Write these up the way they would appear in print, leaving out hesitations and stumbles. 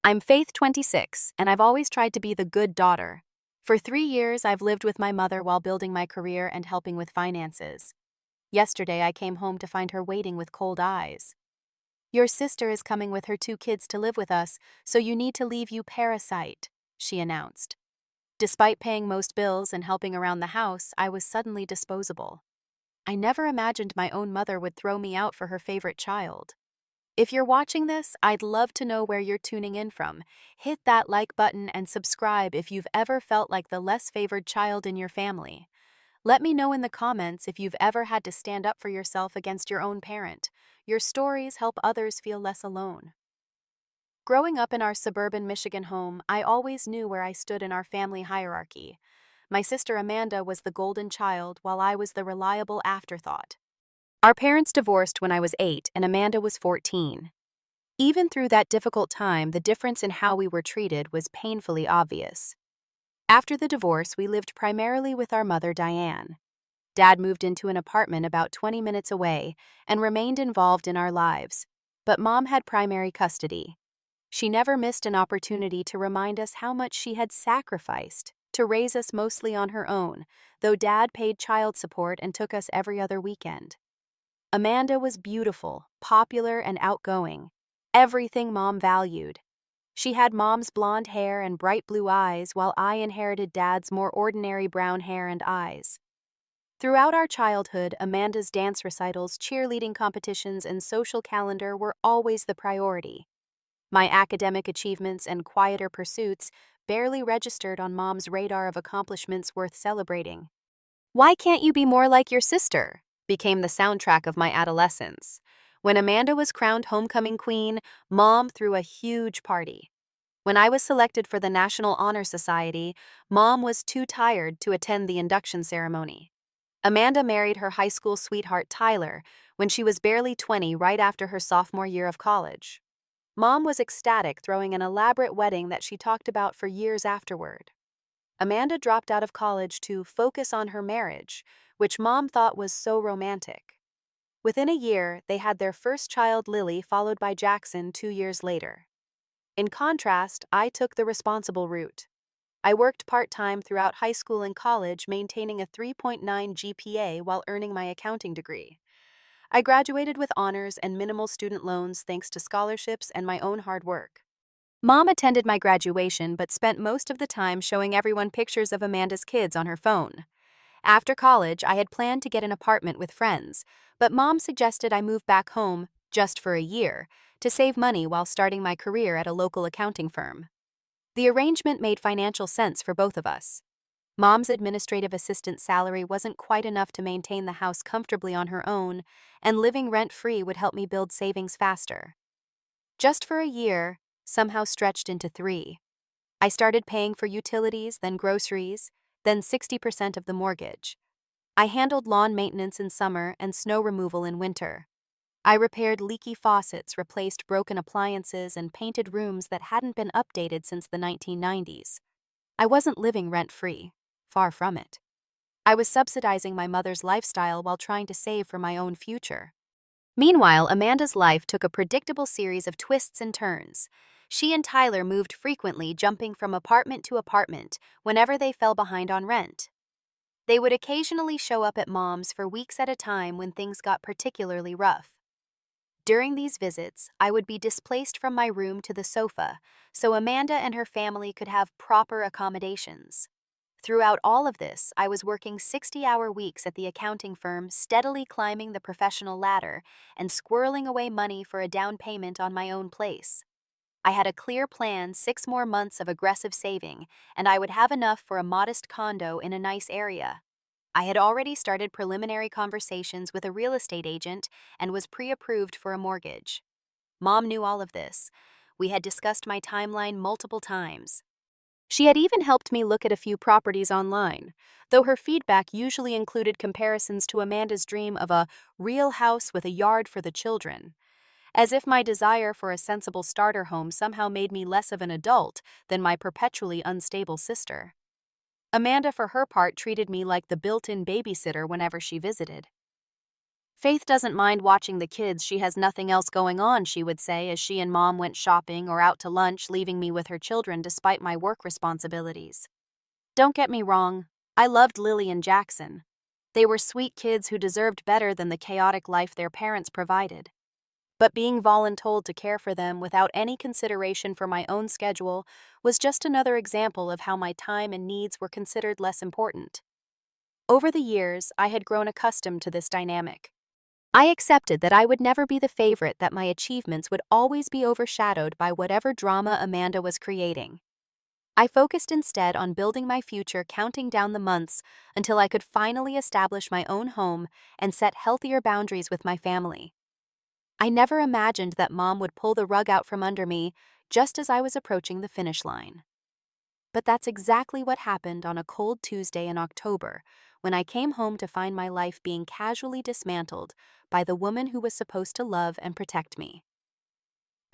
I'm Faith, 26, and I've always tried to be the good daughter. For 3 years, I've lived with my mother while building my career and helping with finances. Yesterday, I came home to find her waiting with cold eyes. Your sister is coming with her 2 kids to live with us, so you need to leave, you parasite, she announced. Despite paying most bills and helping around the house, I was suddenly disposable. I never imagined my own mother would throw me out for her favorite child. If you're watching this, I'd love to know where you're tuning in from. Hit that like button and subscribe if you've ever felt like the less favored child in your family. Let me know in the comments if you've ever had to stand up for yourself against your own parent. Your stories help others feel less alone. Growing up in our suburban Michigan home, I always knew where I stood in our family hierarchy. My sister Amanda was the golden child, while I was the reliable afterthought. Our parents divorced when I was 8 and Amanda was 14. Even through that difficult time, the difference in how we were treated was painfully obvious. After the divorce, we lived primarily with our mother, Diane. Dad moved into an apartment about 20 minutes away and remained involved in our lives, but Mom had primary custody. She never missed an opportunity to remind us how much she had sacrificed to raise us mostly on her own, though Dad paid child support and took us every other weekend. Amanda was beautiful, popular, and outgoing. Everything Mom valued. She had Mom's blonde hair and bright blue eyes, while I inherited Dad's more ordinary brown hair and eyes. Throughout our childhood, Amanda's dance recitals, cheerleading competitions, and social calendar were always the priority. My academic achievements and quieter pursuits barely registered on Mom's radar of accomplishments worth celebrating. "Why can't you be more like your sister?" became the soundtrack of my adolescence. When Amanda was crowned homecoming queen, Mom threw a huge party. When I was selected for the National Honor Society, Mom was too tired to attend the induction ceremony. Amanda married her high school sweetheart Tyler when she was barely 20, right after her sophomore year of college. Mom was ecstatic, throwing an elaborate wedding that she talked about for years afterward. Amanda dropped out of college to focus on her marriage, which Mom thought was so romantic. Within a year, they had their first child, Lily, followed by Jackson 2 years later. In contrast, I took the responsible route. I worked part-time throughout high school and college, maintaining a 3.9 GPA while earning my accounting degree. I graduated with honors and minimal student loans thanks to scholarships and my own hard work. Mom attended my graduation but spent most of the time showing everyone pictures of Amanda's kids on her phone. After college, I had planned to get an apartment with friends, but Mom suggested I move back home, just for a year, to save money while starting my career at a local accounting firm. The arrangement made financial sense for both of us. Mom's administrative assistant salary wasn't quite enough to maintain the house comfortably on her own, and living rent-free would help me build savings faster. Just for a year, somehow stretched into 3. I started paying for utilities, then groceries, then 60% of the mortgage. I handled lawn maintenance in summer and snow removal in winter. I repaired leaky faucets, replaced broken appliances, and painted rooms that hadn't been updated since the 1990s. I wasn't living rent-free, far from it. I was subsidizing my mother's lifestyle while trying to save for my own future. Meanwhile, Amanda's life took a predictable series of twists and turns. She and Tyler moved frequently, jumping from apartment to apartment whenever they fell behind on rent. They would occasionally show up at Mom's for weeks at a time when things got particularly rough. During these visits, I would be displaced from my room to the sofa, so Amanda and her family could have proper accommodations. Throughout all of this, I was working 60-hour weeks at the accounting firm, steadily climbing the professional ladder and squirreling away money for a down payment on my own place. I had a clear plan: 6 more months of aggressive saving, and I would have enough for a modest condo in a nice area. I had already started preliminary conversations with a real estate agent and was pre-approved for a mortgage. Mom knew all of this. We had discussed my timeline multiple times. She had even helped me look at a few properties online, though her feedback usually included comparisons to Amanda's dream of a real house with a yard for the children, as if my desire for a sensible starter home somehow made me less of an adult than my perpetually unstable sister. Amanda, for her part, treated me like the built-in babysitter whenever she visited. Faith doesn't mind watching the kids. She has nothing else going on, she would say, as she and Mom went shopping or out to lunch, leaving me with her children despite my work responsibilities. Don't get me wrong, I loved Lily and Jackson. They were sweet kids who deserved better than the chaotic life their parents provided. But being voluntold to care for them without any consideration for my own schedule was just another example of how my time and needs were considered less important. Over the years, I had grown accustomed to this dynamic. I accepted that I would never be the favorite, that my achievements would always be overshadowed by whatever drama Amanda was creating. I focused instead on building my future, counting down the months until I could finally establish my own home and set healthier boundaries with my family. I never imagined that Mom would pull the rug out from under me just as I was approaching the finish line. But that's exactly what happened on a cold Tuesday in October, when I came home to find my life being casually dismantled by the woman who was supposed to love and protect me.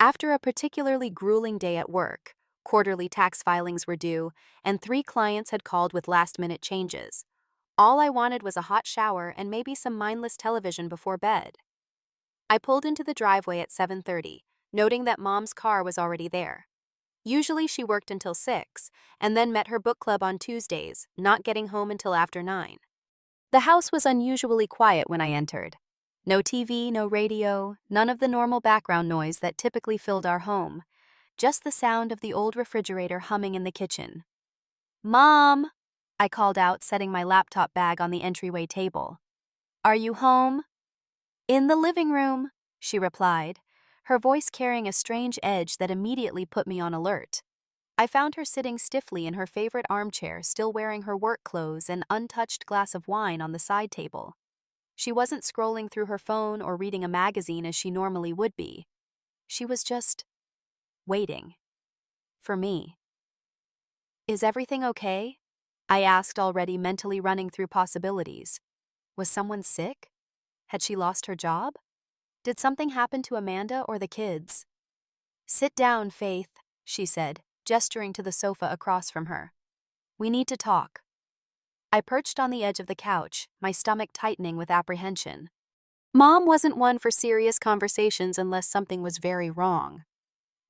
After a particularly grueling day at work, quarterly tax filings were due, and 3 clients had called with last-minute changes. All I wanted was a hot shower and maybe some mindless television before bed. I pulled into the driveway at 7:30, noting that Mom's car was already there. Usually she worked until 6, and then met her book club on Tuesdays, not getting home until after 9. The house was unusually quiet when I entered. No TV, no radio, none of the normal background noise that typically filled our home. Just the sound of the old refrigerator humming in the kitchen. "Mom!" I called out, setting my laptop bag on the entryway table. "Are you home?" "In the living room," she replied, her voice carrying a strange edge that immediately put me on alert. I found her sitting stiffly in her favorite armchair, still wearing her work clothes, and untouched glass of wine on the side table. She wasn't scrolling through her phone or reading a magazine as she normally would be. She was just waiting. For me. "Is everything okay?" I asked, already mentally running through possibilities. Was someone sick? Had she lost her job? Did something happen to Amanda or the kids? "Sit down, Faith," she said, gesturing to the sofa across from her. "We need to talk." I perched on the edge of the couch, my stomach tightening with apprehension. Mom wasn't one for serious conversations unless something was very wrong.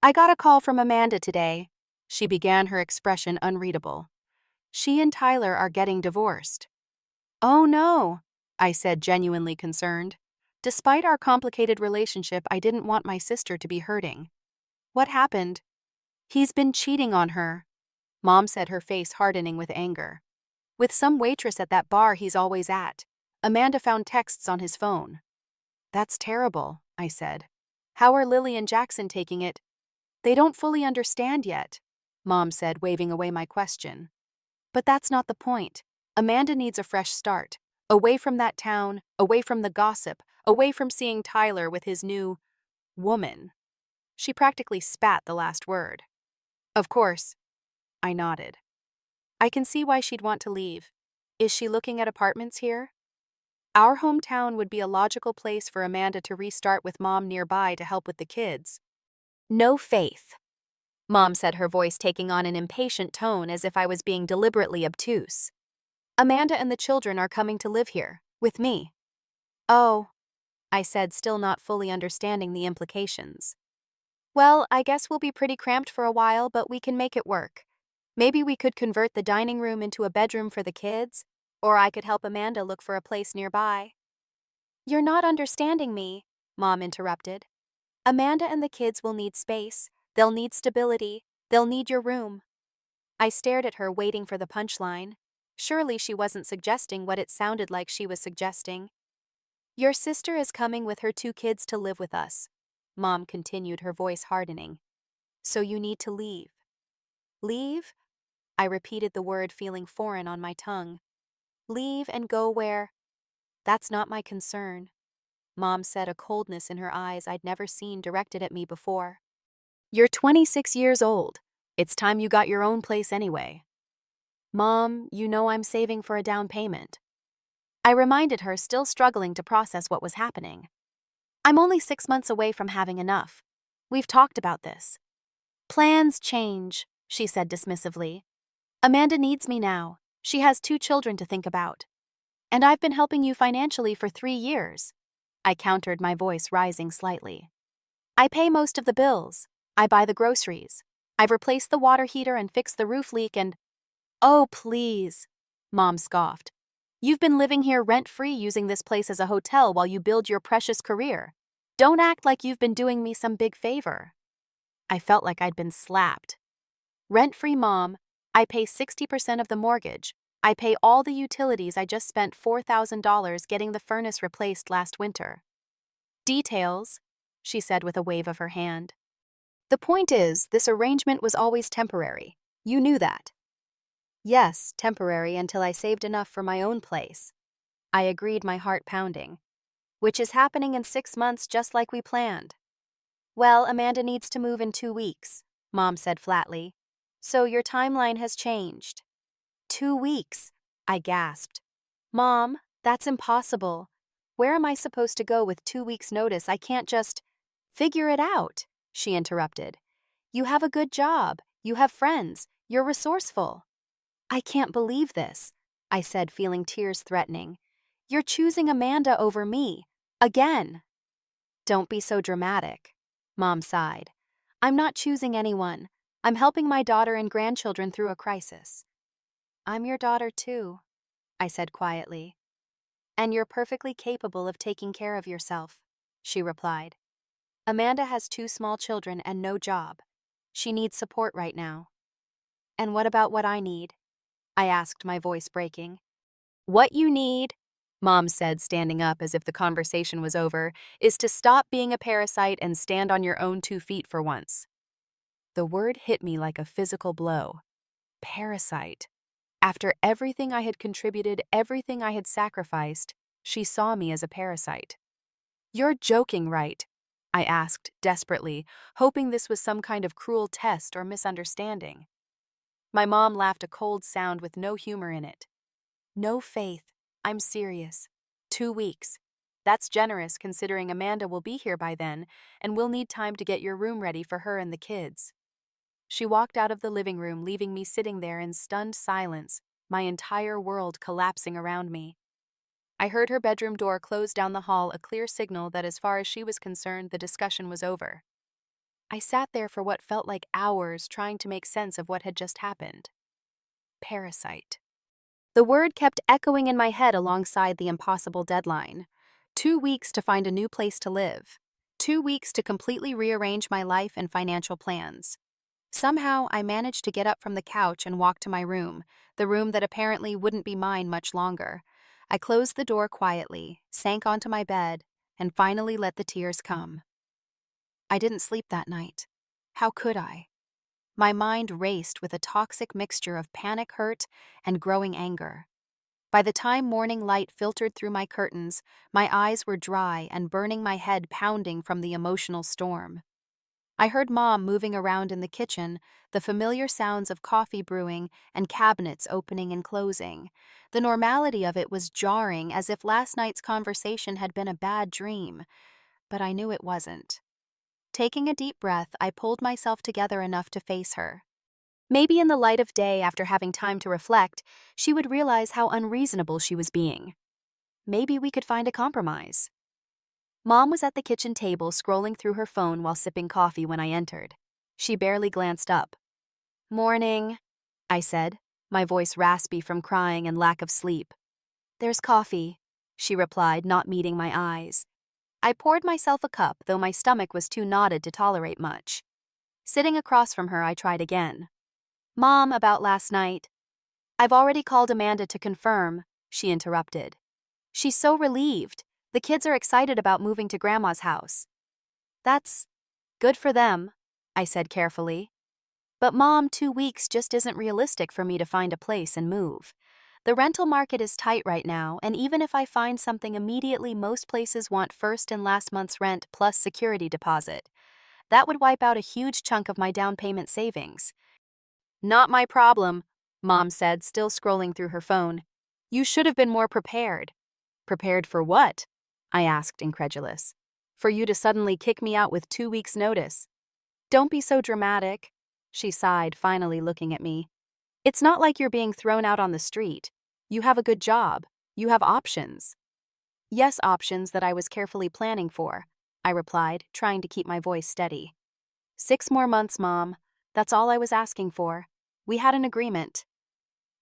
"I got a call from Amanda today," she began, her expression unreadable. "She and Tyler are getting divorced." "Oh no," I said, genuinely concerned. Despite our complicated relationship, I didn't want my sister to be hurting. "What happened?" "He's been cheating on her," Mom said, her face hardening with anger. "With some waitress at that bar he's always at. Amanda found texts on his phone." "That's terrible," I said. "How are Lily and Jackson taking it?" "They don't fully understand yet," Mom said, waving away my question. "But that's not the point. Amanda needs a fresh start. Away from that town, away from the gossip, away from seeing Tyler with his new woman." She practically spat the last word. "Of course." I nodded. "I can see why she'd want to leave. Is she looking at apartments here?" Our hometown would be a logical place for Amanda to restart, with Mom nearby to help with the kids. "No, Faith," Mom said, her voice taking on an impatient tone as if I was being deliberately obtuse. "Amanda and the children are coming to live here, with me." "Oh," I said, still not fully understanding the implications. "Well, I guess we'll be pretty cramped for a while, but we can make it work. Maybe we could convert the dining room into a bedroom for the kids, or I could help Amanda look for a place nearby." "You're not understanding me," Mom interrupted. "Amanda and the kids will need space, they'll need stability, they'll need your room." I stared at her, waiting for the punchline. Surely she wasn't suggesting what it sounded like she was suggesting. "Your sister is coming with her 2 kids to live with us," Mom continued, her voice hardening. "So you need to leave." "Leave?" I repeated the word, feeling foreign on my tongue. "Leave and go where?" "That's not my concern," Mom said, a coldness in her eyes I'd never seen directed at me before. "You're 26 years old. It's time you got your own place anyway." "Mom, you know I'm saving for a down payment." I reminded her, still struggling to process what was happening. "I'm only 6 months away from having enough. We've talked about this." "Plans change," she said dismissively. "Amanda needs me now. She has 2 children to think about. And I've been helping you financially for 3 years. I countered, my voice rising slightly. I pay most of the bills. I buy the groceries. I've replaced the water heater and fixed the roof leak and… Oh, please, Mom scoffed. You've been living here rent-free using this place as a hotel while you build your precious career. Don't act like you've been doing me some big favor. I felt like I'd been slapped. Rent-free, Mom. I pay 60% of the mortgage. I pay all the utilities. I just spent $4,000 getting the furnace replaced last winter. Details, she said with a wave of her hand. The point is, this arrangement was always temporary. You knew that. Yes, temporary until I saved enough for my own place. I agreed, my heart pounding. Which is happening in 6 months, just like we planned. Well, Amanda needs to move in 2 weeks, Mom said flatly. So your timeline has changed. 2 weeks, I gasped. Mom, that's impossible. Where am I supposed to go with 2 weeks' notice? I can't just… Figure it out, she interrupted. You have a good job. You have friends. You're resourceful. I can't believe this, I said, feeling tears threatening. You're choosing Amanda over me. Again. Don't be so dramatic, Mom sighed. I'm not choosing anyone. I'm helping my daughter and grandchildren through a crisis. I'm your daughter too, I said quietly. And you're perfectly capable of taking care of yourself, she replied. Amanda has 2 small children and no job. She needs support right now. And what about what I need? I asked, my voice breaking. What you need, Mom said, standing up as if the conversation was over, is to stop being a parasite and stand on your own 2 feet for once. The word hit me like a physical blow. Parasite. After everything I had contributed, everything I had sacrificed, she saw me as a parasite. You're joking, right? I asked desperately, hoping this was some kind of cruel test or misunderstanding. My mom laughed, a cold sound with no humor in it. No, Faith, I'm serious. 2 weeks. That's generous considering Amanda will be here by then, and we'll need time to get your room ready for her and the kids. She walked out of the living room, leaving me sitting there in stunned silence, my entire world collapsing around me. I heard her bedroom door close down the hall, a clear signal that as far as she was concerned, the discussion was over. I sat there for what felt like hours, trying to make sense of what had just happened. Parasite. The word kept echoing in my head alongside the impossible deadline. 2 weeks to find a new place to live. 2 weeks to completely rearrange my life and financial plans. Somehow, I managed to get up from the couch and walk to my room, the room that apparently wouldn't be mine much longer. I closed the door quietly, sank onto my bed, and finally let the tears come. I didn't sleep that night. How could I? My mind raced with a toxic mixture of panic, hurt, and growing anger. By the time morning light filtered through my curtains, my eyes were dry and burning, my head pounding from the emotional storm. I heard Mom moving around in the kitchen, the familiar sounds of coffee brewing and cabinets opening and closing. The normality of it was jarring, as if last night's conversation had been a bad dream. But I knew it wasn't. Taking a deep breath, I pulled myself together enough to face her. Maybe in the light of day, after having time to reflect, she would realize how unreasonable she was being. Maybe we could find a compromise. Mom was at the kitchen table scrolling through her phone while sipping coffee when I entered. She barely glanced up. Morning, I said, my voice raspy from crying and lack of sleep. There's coffee, she replied, not meeting my eyes. I poured myself a cup, though my stomach was too knotted to tolerate much. Sitting across from her, I tried again. Mom, about last night. I've already called Amanda to confirm, she interrupted. She's so relieved. The kids are excited about moving to Grandma's house. That's good for them, I said carefully. But Mom, 2 weeks just isn't realistic for me to find a place and move. The rental market is tight right now, and even if I find something immediately, most places want first and last month's rent plus security deposit. That would wipe out a huge chunk of my down payment savings. Not my problem, Mom said, still scrolling through her phone. You should have been more prepared. Prepared for what? I asked, incredulous. For you to suddenly kick me out with 2 weeks' notice. Don't be so dramatic, she sighed, finally looking at me. It's not like you're being thrown out on the street. You have a good job. You have options. yes options that I was carefully planning for, I replied, trying to keep my voice steady. 6 more months, Mom. That's all I was asking for. We had an agreement.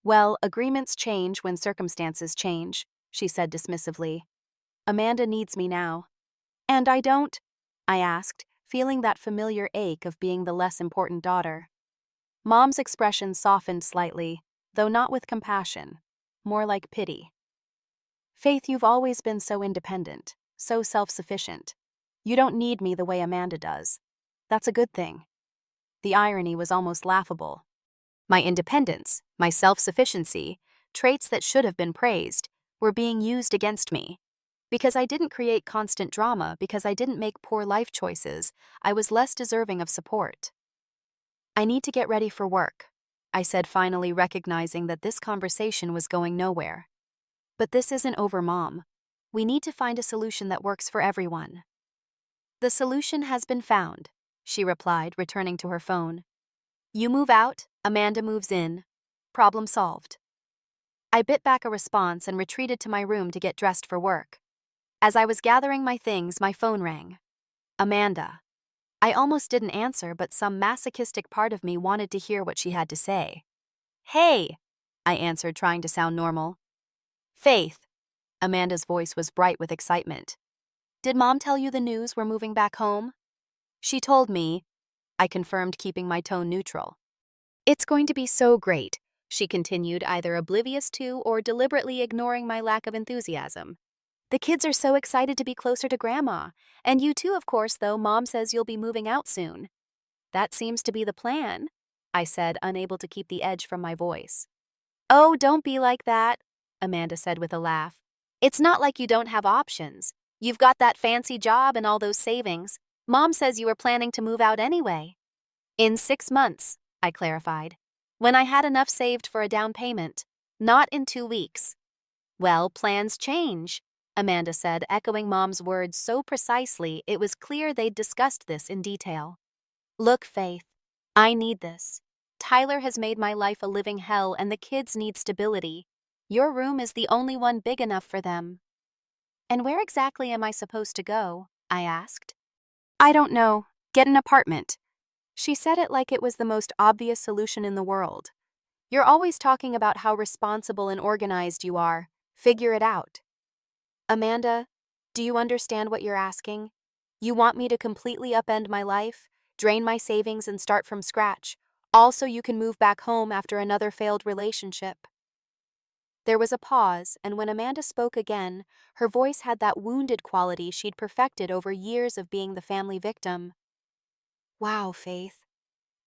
Well, agreements change when circumstances change, she said dismissively. Amanda needs me now. And I don't? I asked, feeling that familiar ache of being the less important daughter. Mom's expression softened slightly, though not with compassion, more like pity. Faith, you've always been so independent, so self-sufficient. You don't need me the way Amanda does. That's a good thing. The irony was almost laughable. My independence, my self-sufficiency, traits that should have been praised, were being used against me. Because I didn't create constant drama, because I didn't make poor life choices, I was less deserving of support. I need to get ready for work, I said, finally recognizing that this conversation was going nowhere. But this isn't over, Mom. We need to find a solution that works for everyone. The solution has been found, she replied, returning to her phone. You move out, Amanda moves in. Problem solved. I bit back a response and retreated to my room to get dressed for work. As I was gathering my things, my phone rang. Amanda. I almost didn't answer, but some masochistic part of me wanted to hear what she had to say. Hey, I answered, trying to sound normal. Faith. Amanda's voice was bright with excitement. Did Mom tell you the news we're moving back home? She told me, I confirmed, keeping my tone neutral. It's going to be so great, she continued, either oblivious to or deliberately ignoring my lack of enthusiasm. The kids are so excited to be closer to Grandma. And you too, of course, though Mom says you'll be moving out soon. That seems to be the plan, I said, unable to keep the edge from my voice. Oh, don't be like that, Amanda said with a laugh. It's not like you don't have options. You've got that fancy job and all those savings. Mom says you were planning to move out anyway. In 6 months, I clarified, when I had enough saved for a down payment. Not in 2 weeks. Well, plans change, Amanda said, echoing Mom's words so precisely it was clear they'd discussed this in detail. Look, Faith, I need this. Tyler has made my life a living hell and the kids need stability. Your room is the only one big enough for them. And where exactly am I supposed to go? I asked. I don't know. Get an apartment. She said it like it was the most obvious solution in the world. You're always talking about how responsible and organized you are. Figure it out. Amanda, do you understand what you're asking? You want me to completely upend my life, drain my savings and start from scratch, all so you can move back home after another failed relationship. There was a pause, and when Amanda spoke again, her voice had that wounded quality she'd perfected over years of being the family victim. Wow, Faith.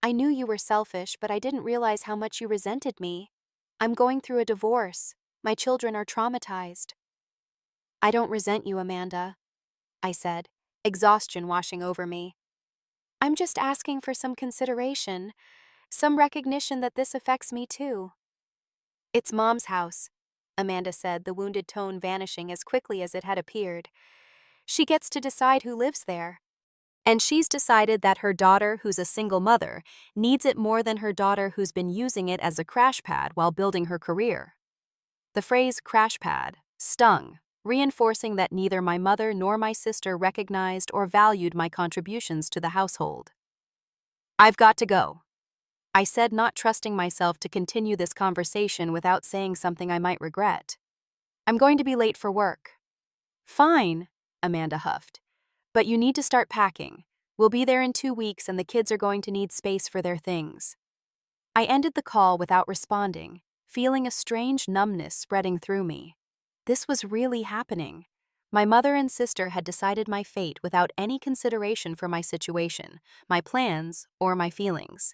I knew you were selfish, but I didn't realize how much you resented me. I'm going through a divorce. My children are traumatized. I don't resent you, Amanda, I said, exhaustion washing over me. I'm just asking for some consideration, some recognition that this affects me too. It's Mom's house, Amanda said, the wounded tone vanishing as quickly as it had appeared. She gets to decide who lives there. And she's decided that her daughter, who's a single mother, needs it more than her daughter who's been using it as a crash pad while building her career. The phrase crash pad stung, reinforcing that neither my mother nor my sister recognized or valued my contributions to the household. I've got to go, I said, not trusting myself to continue this conversation without saying something I might regret. I'm going to be late for work. Fine, Amanda huffed. But you need to start packing. We'll be there in 2 weeks and the kids are going to need space for their things. I ended the call without responding, feeling a strange numbness spreading through me. This was really happening. My mother and sister had decided my fate without any consideration for my situation, my plans, or my feelings.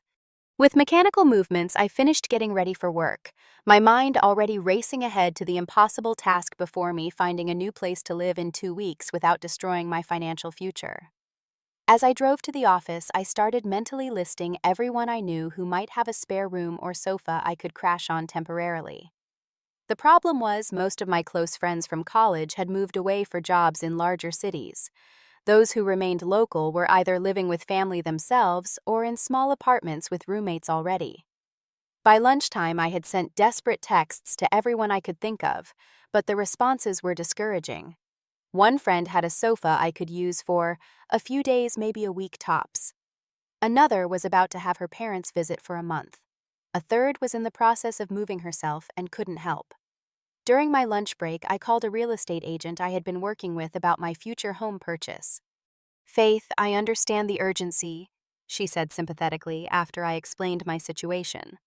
With mechanical movements, I finished getting ready for work, my mind already racing ahead to the impossible task before me, finding a new place to live in 2 weeks without destroying my financial future. As I drove to the office, I started mentally listing everyone I knew who might have a spare room or sofa I could crash on temporarily. The problem was most of my close friends from college had moved away for jobs in larger cities. Those who remained local were either living with family themselves or in small apartments with roommates already. By lunchtime, I had sent desperate texts to everyone I could think of, but the responses were discouraging. One friend had a sofa I could use for a few days, maybe a week tops. Another was about to have her parents visit for a month. A third was in the process of moving herself and couldn't help. During my lunch break, I called a real estate agent I had been working with about my future home purchase. "Faith, I understand the urgency," she said sympathetically after I explained my situation.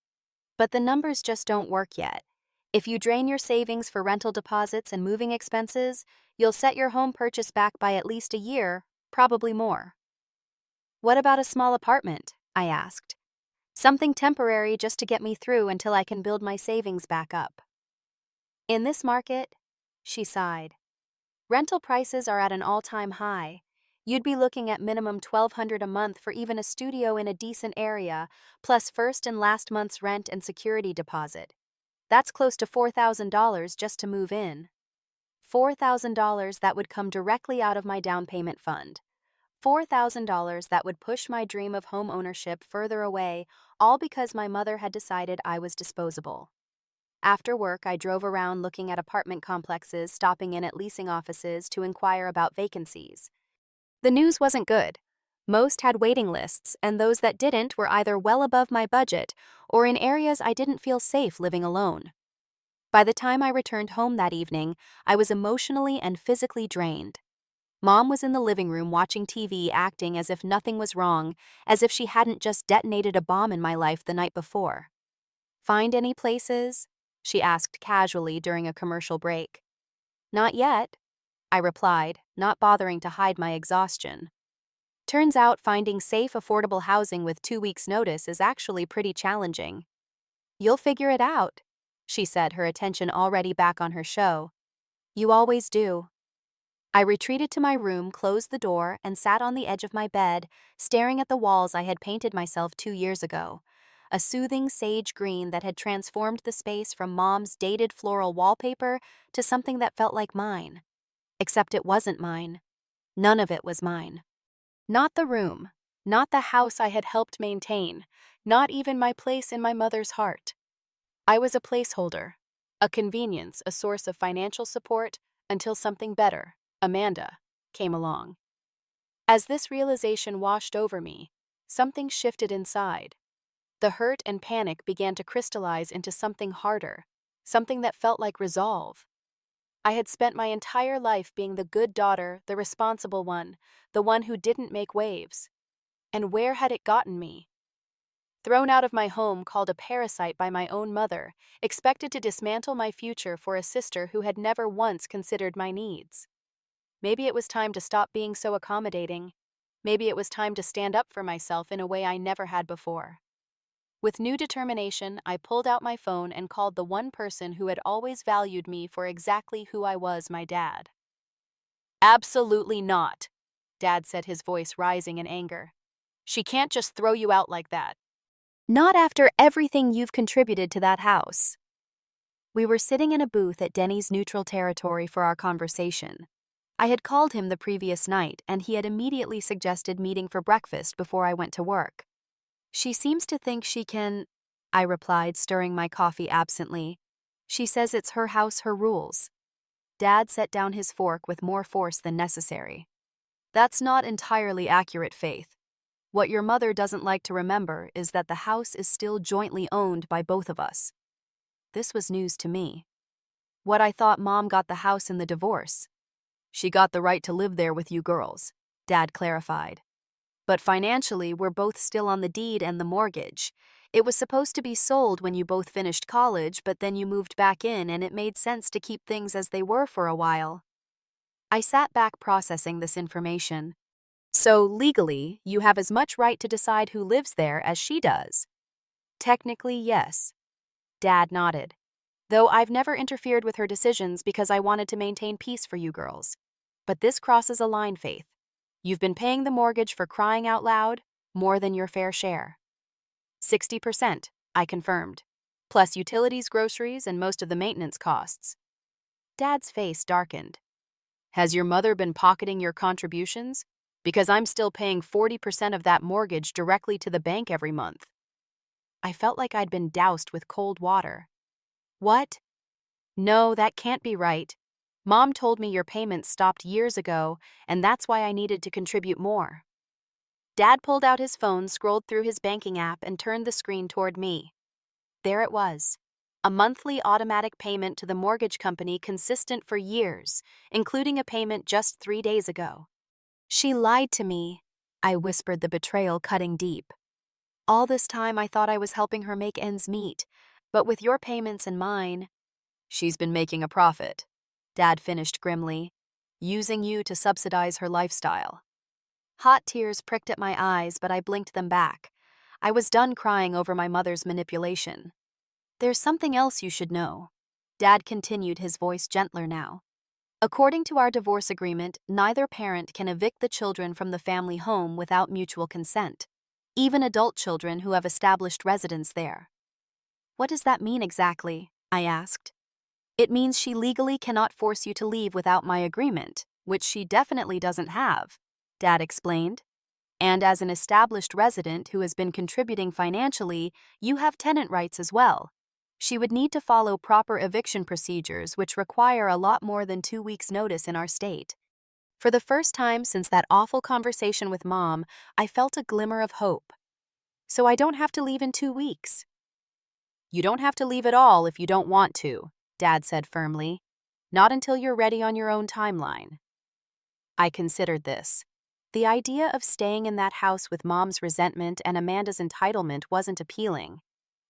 "But the numbers just don't work yet. If you drain your savings for rental deposits and moving expenses, you'll set your home purchase back by at least a year, probably more." "What about a small apartment?" I asked. "Something temporary just to get me through until I can build my savings back up." "In this market," she sighed, "rental prices are at an all-time high. You'd be looking at minimum $1,200 a month for even a studio in a decent area, plus first and last month's rent and security deposit. That's close to $4,000 just to move in. $4,000 that would come directly out of my down payment fund. $4,000 that would push my dream of home ownership further away, all because my mother had decided I was disposable." After work, I drove around looking at apartment complexes, stopping in at leasing offices to inquire about vacancies. The news wasn't good. Most had waiting lists, and those that didn't were either well above my budget or in areas I didn't feel safe living alone. By the time I returned home that evening, I was emotionally and physically drained. Mom was in the living room watching TV, acting as if nothing was wrong, as if she hadn't just detonated a bomb in my life the night before. "Find any places?" she asked casually during a commercial break. "Not yet," I replied, not bothering to hide my exhaustion. Turns out finding safe, affordable housing with 2 weeks' notice is actually pretty challenging. "You'll figure it out," she said, her attention already back on her show. "You always do." I retreated to my room, closed the door, and sat on the edge of my bed, staring at the walls I had painted myself 2 years ago. A soothing sage green that had transformed the space from Mom's dated floral wallpaper to something that felt like mine. Except it wasn't mine. None of it was mine. Not the room, not the house I had helped maintain, not even my place in my mother's heart. I was a placeholder, a convenience, a source of financial support, until something better, Amanda, came along. As this realization washed over me, something shifted inside. The hurt and panic began to crystallize into something harder, something that felt like resolve. I had spent my entire life being the good daughter, the responsible one, the one who didn't make waves. And where had it gotten me? Thrown out of my home, called a parasite by my own mother, expected to dismantle my future for a sister who had never once considered my needs. Maybe it was time to stop being so accommodating. Maybe it was time to stand up for myself in a way I never had before. With new determination, I pulled out my phone and called the one person who had always valued me for exactly who I was, my dad. "Absolutely not," Dad said, his voice rising in anger. "She can't just throw you out like that. Not after everything you've contributed to that house." We were sitting in a booth at Denny's Neutral Territory for our conversation. I had called him the previous night, and he had immediately suggested meeting for breakfast before I went to work. "She seems to think she can," I replied, stirring my coffee absently. "She says it's her house, her rules." Dad set down his fork with more force than necessary. "That's not entirely accurate, Faith. What your mother doesn't like to remember is that the house is still jointly owned by both of us." This was news to me. "What, I thought Mom got the house in the divorce." "She got the right to live there with you girls," Dad clarified. "But financially, we're both still on the deed and the mortgage. It was supposed to be sold when you both finished college, but then you moved back in, and it made sense to keep things as they were for a while." I sat back processing this information. "So, legally, you have as much right to decide who lives there as she does?" "Technically, yes." Dad nodded. "Though I've never interfered with her decisions because I wanted to maintain peace for you girls. But this crosses a line, Faith. You've been paying the mortgage, for crying out loud, more than your fair share." 60%, I confirmed, plus utilities, groceries, and most of the maintenance costs. Dad's face darkened. "Has your mother been pocketing your contributions? Because I'm still paying 40% of that mortgage directly to the bank every month." I felt like I'd been doused with cold water. "What? No, that can't be right." Mom told me your payments stopped years ago, and that's why I needed to contribute more. Dad pulled out his phone, scrolled through his banking app, and turned the screen toward me. There it was. A monthly automatic payment to the mortgage company consistent for years, including a payment just 3 days ago. She lied to me, I whispered, the betrayal cutting deep. All this time I thought I was helping her make ends meet, but with your payments and mine, she's been making a profit, Dad finished grimly, using you to subsidize her lifestyle. Hot tears pricked at my eyes, but I blinked them back. I was done crying over my mother's manipulation. There's something else you should know. Dad continued, his voice gentler now. According to our divorce agreement, neither parent can evict the children from the family home without mutual consent, even adult children who have established residence there. What does that mean exactly? I asked. It means she legally cannot force you to leave without my agreement, which she definitely doesn't have, Dad explained. And as an established resident who has been contributing financially, you have tenant rights as well. She would need to follow proper eviction procedures, which require a lot more than 2 weeks' notice in our state. For the first time since that awful conversation with Mom, I felt a glimmer of hope. So I don't have to leave in 2 weeks. You don't have to leave at all if you don't want to, Dad said firmly. Not until you're ready on your own timeline. I considered this. The idea of staying in that house with Mom's resentment and Amanda's entitlement wasn't appealing.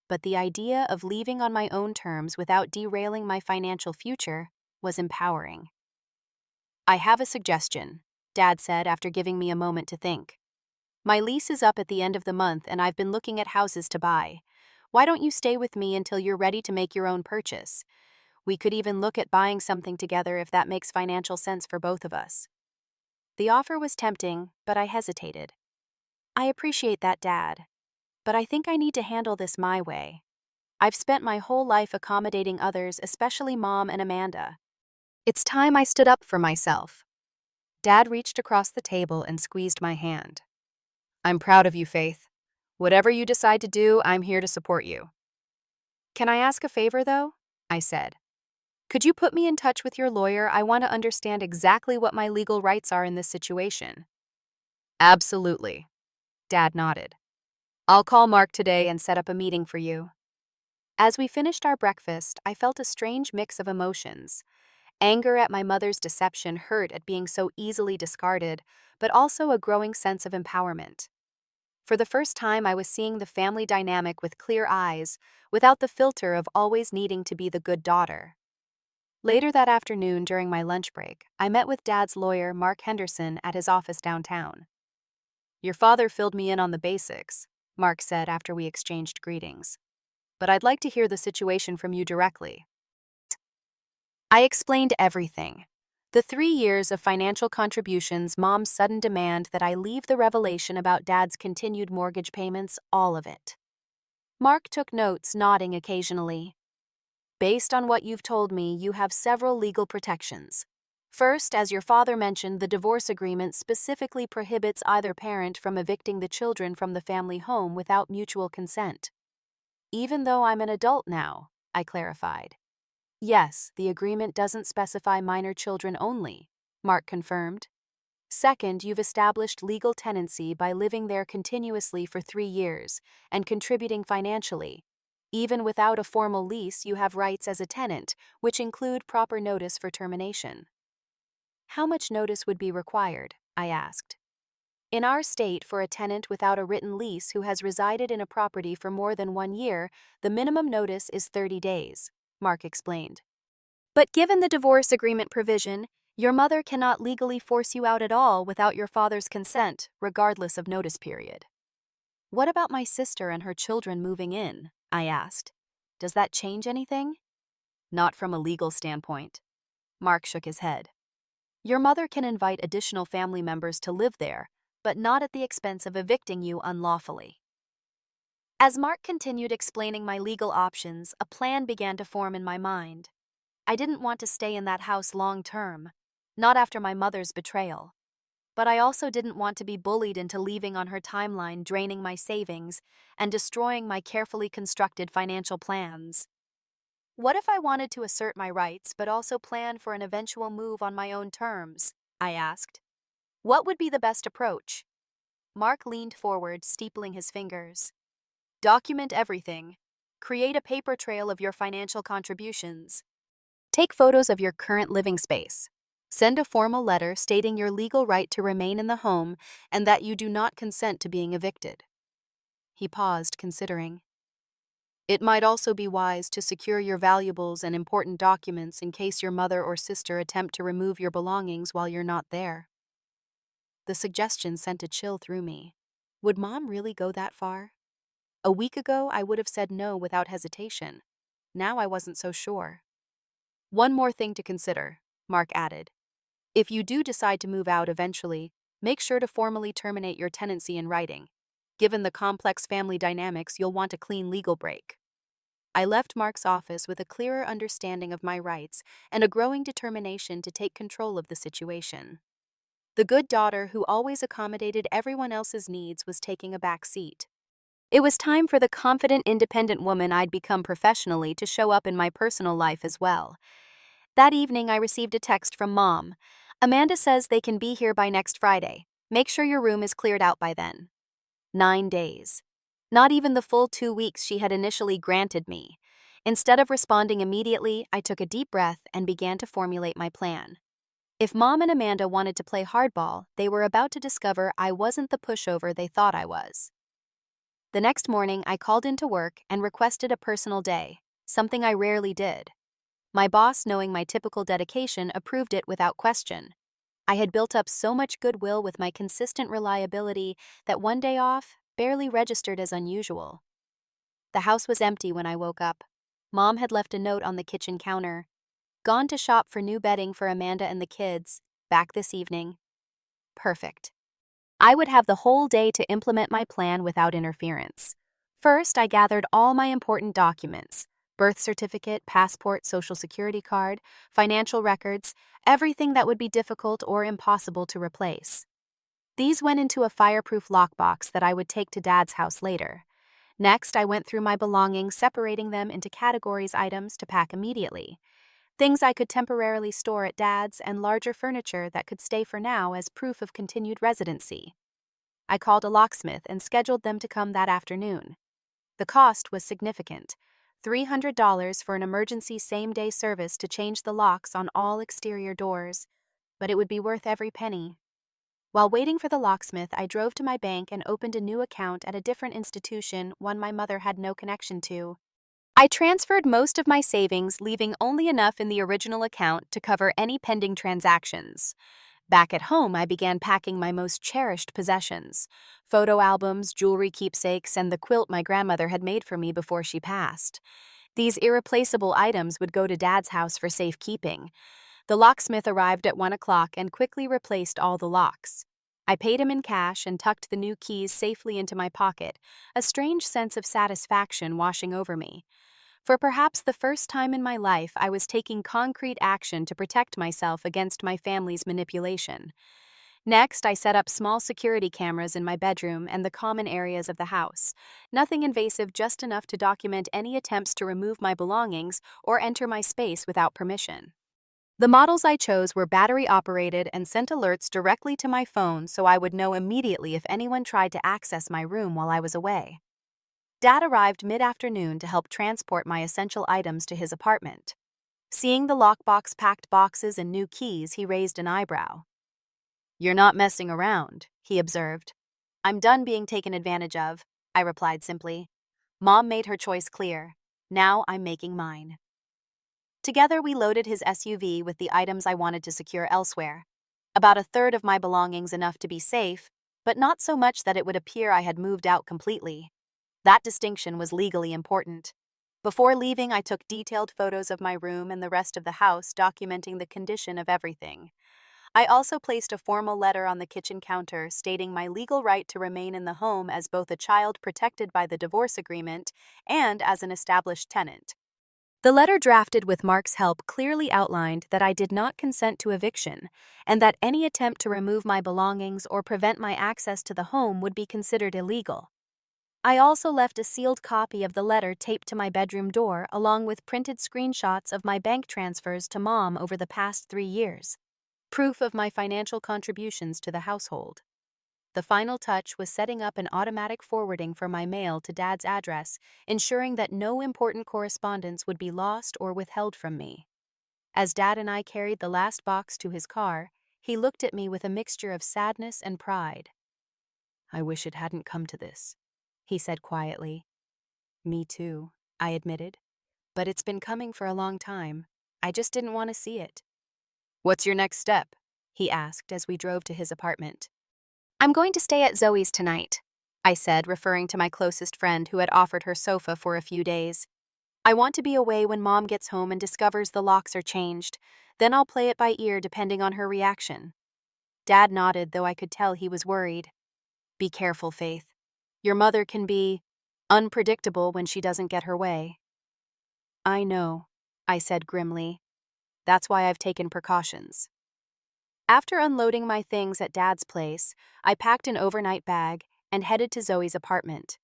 But the idea of leaving on my own terms without derailing my financial future was empowering. I have a suggestion, Dad said after giving me a moment to think. My lease is up at the end of the month and I've been looking at houses to buy. Why don't you stay with me until you're ready to make your own purchase? We could even look at buying something together if that makes financial sense for both of us. The offer was tempting, but I hesitated. I appreciate that, Dad, but I think I need to handle this my way. I've spent my whole life accommodating others, especially Mom and Amanda. It's time I stood up for myself. Dad reached across the table and squeezed my hand. I'm proud of you, Faith. Whatever you decide to do, I'm here to support you. Can I ask a favor, though? I said. Could you put me in touch with your lawyer? I want to understand exactly what my legal rights are in this situation. Absolutely. Dad nodded. I'll call Mark today and set up a meeting for you. As we finished our breakfast, I felt a strange mix of emotions. Anger at my mother's deception, hurt at being so easily discarded, but also a growing sense of empowerment. For the first time, I was seeing the family dynamic with clear eyes, without the filter of always needing to be the good daughter. Later that afternoon, during my lunch break, I met with Dad's lawyer, Mark Henderson, at his office downtown. Your father filled me in on the basics, Mark said after we exchanged greetings. But I'd like to hear the situation from you directly. I explained everything. The 3 years of financial contributions, Mom's sudden demand that I leave, the revelation about Dad's continued mortgage payments, all of it. Mark took notes, nodding occasionally. Based on what you've told me, you have several legal protections. First, as your father mentioned, the divorce agreement specifically prohibits either parent from evicting the children from the family home without mutual consent. Even though I'm an adult now, I clarified. Yes, the agreement doesn't specify minor children only, Mark confirmed. Second, you've established legal tenancy by living there continuously for 3 years and contributing financially. Even without a formal lease, you have rights as a tenant, which include proper notice for termination. How much notice would be required? I asked. In our state, for a tenant without a written lease who has resided in a property for more than 1 year, the minimum notice is 30 days, Mark explained. But given the divorce agreement provision, your mother cannot legally force you out at all without your father's consent, regardless of notice period. What about my sister and her children moving in? I asked. Does that change anything? Not from a legal standpoint. Mark shook his head. Your mother can invite additional family members to live there, but not at the expense of evicting you unlawfully. As Mark continued explaining my legal options, a plan began to form in my mind. I didn't want to stay in that house long term, not after my mother's betrayal. But I also didn't want to be bullied into leaving on her timeline, draining my savings and destroying my carefully constructed financial plans. What if I wanted to assert my rights but also plan for an eventual move on my own terms? I asked. What would be the best approach? Mark leaned forward, steepling his fingers. Document everything. Create a paper trail of your financial contributions. Take photos of your current living space. Send a formal letter stating your legal right to remain in the home and that you do not consent to being evicted. He paused, considering. It might also be wise to secure your valuables and important documents in case your mother or sister attempt to remove your belongings while you're not there. The suggestion sent a chill through me. Would Mom really go that far? A week ago, I would have said no without hesitation. Now I wasn't so sure. One more thing to consider, Mark added. If you do decide to move out eventually, make sure to formally terminate your tenancy in writing. Given the complex family dynamics, you'll want a clean legal break. I left Mark's office with a clearer understanding of my rights and a growing determination to take control of the situation. The good daughter who always accommodated everyone else's needs was taking a back seat. It was time for the confident, independent woman I'd become professionally to show up in my personal life as well. That evening, I received a text from Mom. Amanda says they can be here by next Friday. Make sure your room is cleared out by then. 9 days. Not even the full 2 weeks she had initially granted me. Instead of responding immediately, I took a deep breath and began to formulate my plan. If Mom and Amanda wanted to play hardball, they were about to discover I wasn't the pushover they thought I was. The next morning, I called into work and requested a personal day, something I rarely did. My boss, knowing my typical dedication, approved it without question. I had built up so much goodwill with my consistent reliability that one day off barely registered as unusual. The house was empty when I woke up. Mom had left a note on the kitchen counter. Gone to shop for new bedding for Amanda and the kids. Back this evening. Perfect. I would have the whole day to implement my plan without interference. First, I gathered all my important documents: birth certificate, passport, social security card, financial records, everything that would be difficult or impossible to replace. These went into a fireproof lockbox that I would take to Dad's house later. Next, I went through my belongings, separating them into categories items to pack immediately. Things I could temporarily store at Dad's and larger furniture that could stay for now as proof of continued residency. I called a locksmith and scheduled them to come that afternoon. The cost was significant: $300 for an emergency same-day service to change the locks on all exterior doors, but it would be worth every penny. While waiting for the locksmith, I drove to my bank and opened a new account at a different institution, one my mother had no connection to. I transferred most of my savings, leaving only enough in the original account to cover any pending transactions. Back at home, I began packing my most cherished possessions: photo albums, jewelry keepsakes, and the quilt my grandmother had made for me before she passed. These irreplaceable items would go to Dad's house for safekeeping. The locksmith arrived at 1 o'clock and quickly replaced all the locks. I paid him in cash and tucked the new keys safely into my pocket, a strange sense of satisfaction washing over me. For perhaps the first time in my life, I was taking concrete action to protect myself against my family's manipulation. Next, I set up small security cameras in my bedroom and the common areas of the house. Nothing invasive, just enough to document any attempts to remove my belongings or enter my space without permission. The models I chose were battery-operated and sent alerts directly to my phone so I would know immediately if anyone tried to access my room while I was away. Dad arrived mid-afternoon to help transport my essential items to his apartment. Seeing the lockbox, packed boxes, and new keys, he raised an eyebrow. "You're not messing around," he observed. "I'm done being taken advantage of," I replied simply. Mom made her choice clear. Now I'm making mine. Together, we loaded his SUV with the items I wanted to secure elsewhere. About a third of my belongings, enough to be safe, but not so much that it would appear I had moved out completely. That distinction was legally important. Before leaving, I took detailed photos of my room and the rest of the house, documenting the condition of everything. I also placed a formal letter on the kitchen counter stating my legal right to remain in the home as both a child protected by the divorce agreement and as an established tenant. The letter, drafted with Mark's help, clearly outlined that I did not consent to eviction and that any attempt to remove my belongings or prevent my access to the home would be considered illegal. I also left a sealed copy of the letter taped to my bedroom door along with printed screenshots of my bank transfers to Mom over the past 3 years. Proof of my financial contributions to the household. The final touch was setting up an automatic forwarding for my mail to Dad's address, ensuring that no important correspondence would be lost or withheld from me. As Dad and I carried the last box to his car, he looked at me with a mixture of sadness and pride. "I wish it hadn't come to this," he said quietly. "Me too," I admitted. "But it's been coming for a long time. I just didn't want to see it." "What's your next step?" he asked as we drove to his apartment. "I'm going to stay at Zoe's tonight," I said, referring to my closest friend who had offered her sofa for a few days. "I want to be away when Mom gets home and discovers the locks are changed. Then I'll play it by ear depending on her reaction." Dad nodded, though I could tell he was worried. "Be careful, Faith. Your mother can be unpredictable when she doesn't get her way." "I know," I said grimly. "That's why I've taken precautions." After unloading my things at Dad's place, I packed an overnight bag and headed to Zoe's apartment.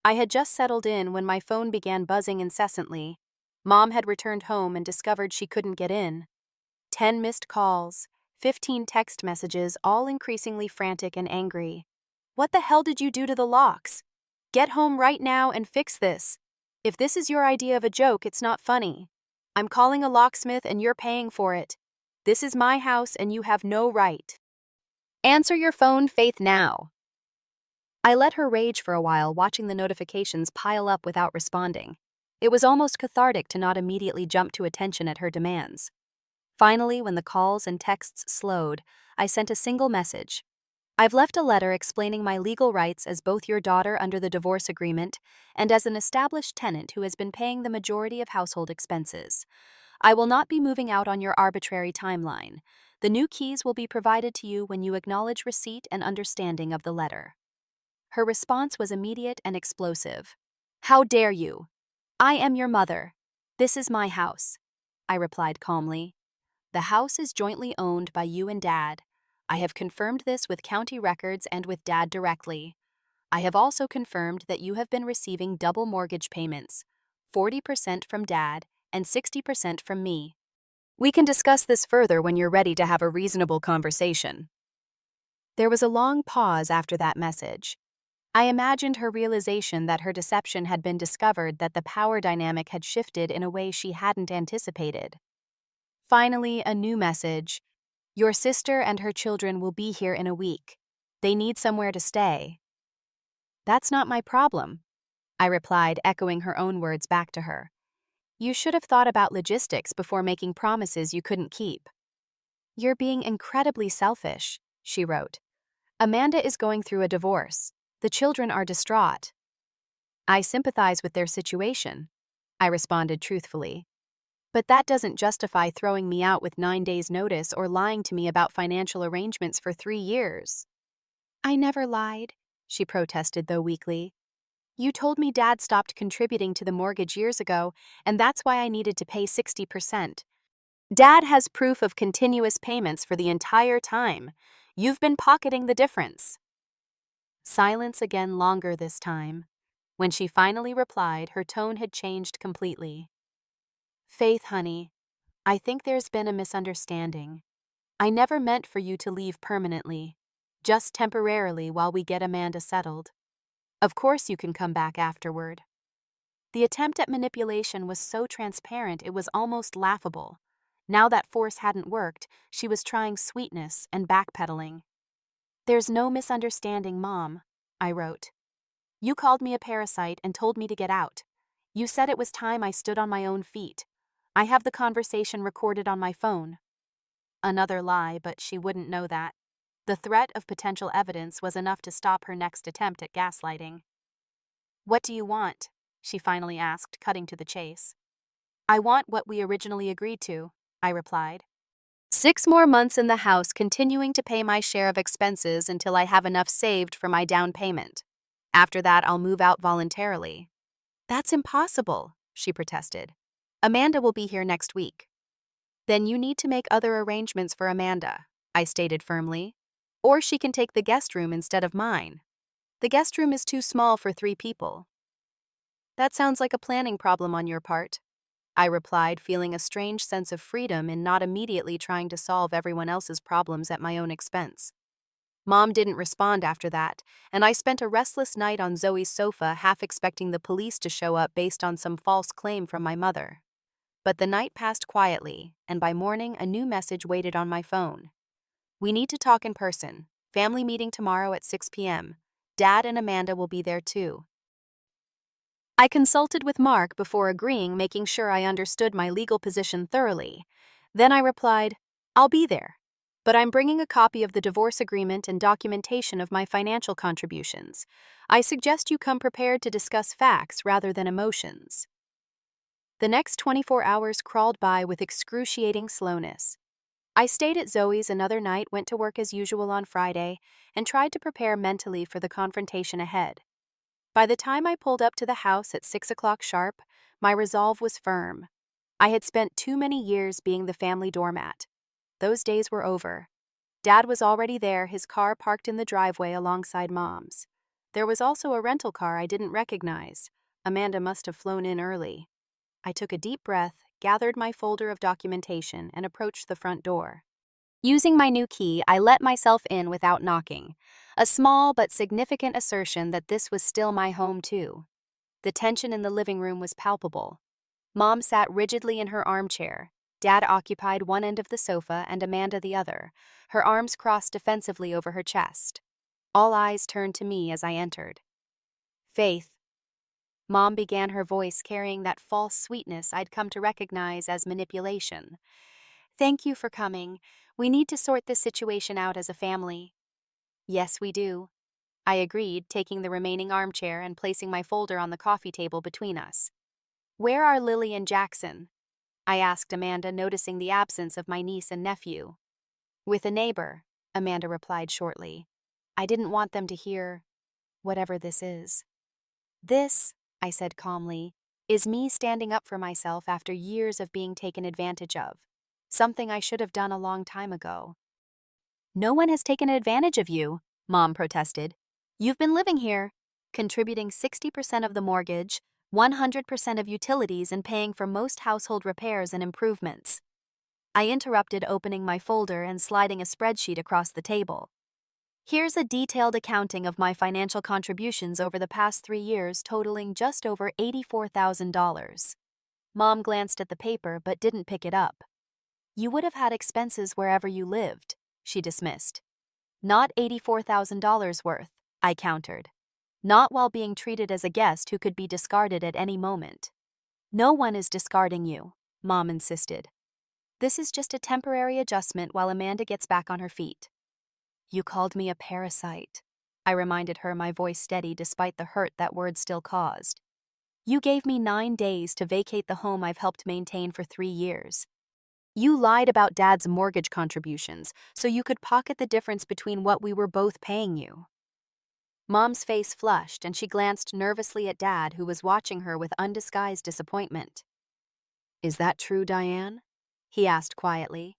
I had just settled in when my phone began buzzing incessantly. Mom had returned home and discovered she couldn't get in. 10 missed calls, 15 text messages, all increasingly frantic and angry. "What the hell did you do to the locks? Get home right now and fix this. If this is your idea of a joke, it's not funny. I'm calling a locksmith and you're paying for it. This is my house and you have no right. Answer your phone, Faith, now." I let her rage for a while, watching the notifications pile up without responding. It was almost cathartic to not immediately jump to attention at her demands. Finally, when the calls and texts slowed, I sent a single message. "I've left a letter explaining my legal rights as both your daughter under the divorce agreement and as an established tenant who has been paying the majority of household expenses. I will not be moving out on your arbitrary timeline. The new keys will be provided to you when you acknowledge receipt and understanding of the letter." Her response was immediate and explosive. "How dare you? I am your mother. This is my house," I replied calmly. "The house is jointly owned by you and Dad. I have confirmed this with county records and with Dad directly. I have also confirmed that you have been receiving double mortgage payments, 40% from Dad and 60% from me. We can discuss this further when you're ready to have a reasonable conversation." There was a long pause after that message. I imagined her realization that her deception had been discovered, that the power dynamic had shifted in a way she hadn't anticipated. Finally, a new message. "Your sister and her children will be here in a week. They need somewhere to stay." "That's not my problem," I replied, echoing her own words back to her. "You should have thought about logistics before making promises you couldn't keep." "You're being incredibly selfish," she wrote. "Amanda is going through a divorce. The children are distraught." "I sympathize with their situation," I responded truthfully. "But that doesn't justify throwing me out with 9 days' notice or lying to me about financial arrangements for 3 years. "I never lied," she protested, though weakly. "You told me Dad stopped contributing to the mortgage years ago, and that's why I needed to pay 60%. Dad has proof of continuous payments for the entire time. You've been pocketing the difference." Silence again, longer this time. When she finally replied, her tone had changed completely. "Faith, honey, I think there's been a misunderstanding. I never meant for you to leave permanently, just temporarily while we get Amanda settled. Of course you can come back afterward." The attempt at manipulation was so transparent it was almost laughable. Now that force hadn't worked, she was trying sweetness and backpedaling. "There's no misunderstanding, Mom," I wrote. "You called me a parasite and told me to get out. You said it was time I stood on my own feet. I have the conversation recorded on my phone." Another lie, but she wouldn't know that. The threat of potential evidence was enough to stop her next attempt at gaslighting. "What do you want?" she finally asked, cutting to the chase. "I want what we originally agreed to," I replied. 6 more months in the house, continuing to pay my share of expenses until I have enough saved for my down payment. After that, I'll move out voluntarily." "That's impossible," she protested. "Amanda will be here next week." "Then you need to make other arrangements for Amanda," I stated firmly. "Or she can take the guest room instead of mine." The guest room is too small for 3 people. That sounds like a planning problem on your part, I replied, feeling a strange sense of freedom in not immediately trying to solve everyone else's problems at my own expense. Mom didn't respond after that, and I spent a restless night on Zoe's sofa, half expecting the police to show up based on some false claim from my mother. But the night passed quietly, and by morning a new message waited on my phone. We need to talk in person. Family meeting tomorrow at 6 p.m. Dad and Amanda will be there too. I consulted with Mark before agreeing, making sure I understood my legal position thoroughly. Then I replied, I'll be there, but I'm bringing a copy of the divorce agreement and documentation of my financial contributions. I suggest you come prepared to discuss facts rather than emotions. The next 24 hours crawled by with excruciating slowness. I stayed at Zoe's another night, went to work as usual on Friday, and tried to prepare mentally for the confrontation ahead. By the time I pulled up to the house at 6 o'clock sharp, my resolve was firm. I had spent too many years being the family doormat. Those days were over. Dad was already there, his car parked in the driveway alongside Mom's. There was also a rental car I didn't recognize. Amanda must have flown in early. I took a deep breath, gathered my folder of documentation, and approached the front door. Using my new key, I let myself in without knocking, a small but significant assertion that this was still my home too. The tension in the living room was palpable. Mom sat rigidly in her armchair. Dad occupied one end of the sofa and Amanda the other, her arms crossed defensively over her chest. All eyes turned to me as I entered. Faith. Mom began, her voice carrying that false sweetness I'd come to recognize as manipulation. Thank you for coming. We need to sort this situation out as a family. Yes, we do. I agreed, taking the remaining armchair and placing my folder on the coffee table between us. Where are Lily and Jackson? I asked Amanda, noticing the absence of my niece and nephew. With a neighbor, Amanda replied shortly. I didn't want them to hear whatever this is. This, I said calmly, is me standing up for myself after years of being taken advantage of. Something I should have done a long time ago. No one has taken advantage of you, Mom protested. You've been living here, contributing 60% of the mortgage, 100% of utilities, and paying for most household repairs and improvements. I interrupted, opening my folder and sliding a spreadsheet across the table. Here's a detailed accounting of my financial contributions over the past 3 years, totaling just over $84,000. Mom glanced at the paper but didn't pick it up. You would have had expenses wherever you lived, she dismissed. Not $84,000 worth, I countered. Not while being treated as a guest who could be discarded at any moment. No one is discarding you, Mom insisted. This is just a temporary adjustment while Amanda gets back on her feet. You called me a parasite, I reminded her, my voice steady despite the hurt that word still caused. You gave me 9 days to vacate the home I've helped maintain for 3 years. You lied about Dad's mortgage contributions so you could pocket the difference between what we were both paying you. Mom's face flushed and she glanced nervously at Dad, who was watching her with undisguised disappointment. Is that true, Diane? He asked quietly.